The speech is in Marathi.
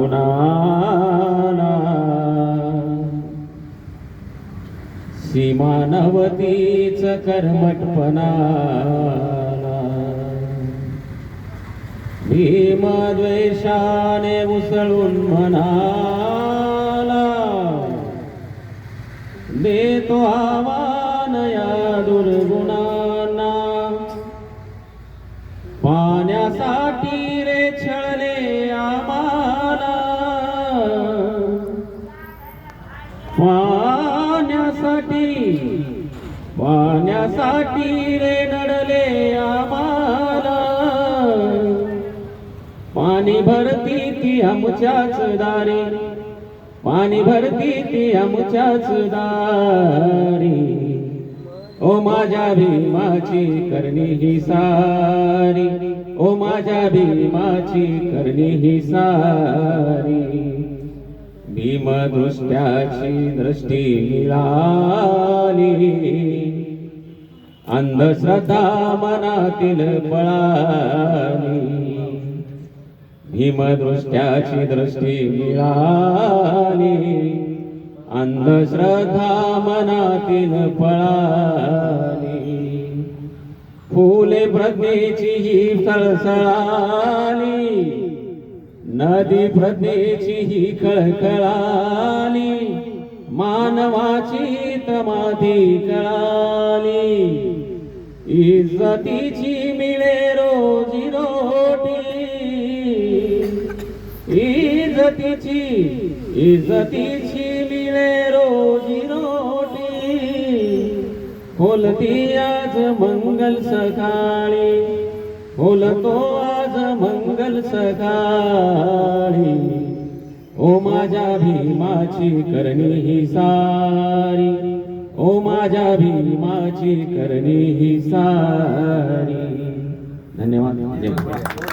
गुणाला सीमानवतीच कर्मटपणाला भीमद्वेषाने उसळून मनाला देतो आव्हान या दुर्गुणांना पाण्यासाठी रे छळले आम्हाला पाण्यासाठी रे नडले आम्हाला पाणी भरती ती आमच्याच दारी पाणी भरती ती आमच्याच दारी ओ माझ्या भीमाची करणी ही सारी ओ माझ्या भीमाची करणी ही सारी भीमदृष्ट्याची दृष्टी मिळाली अंधश्रद्धा मनातील पळाली भीमदृष्ट्याची दृष्टी मिळाली अंधश्रद्धा मनातील पळाली फुले प्रज्ञेची ही सळसळाली नदी प्रज्ञेची ही कळकळाली मानवाची तमाधी कळाली इज्जतीची मिळे रोजी रोटी इज्जतीची मिळे रोजी रोटी खोलती आज मंगल सकाळी खोलतो आज मंगल सकाळी ओ माझ्या भीमाची करणी ही सारी ओ माझ्या भीमाची करणी ही सारी धन्यवाद.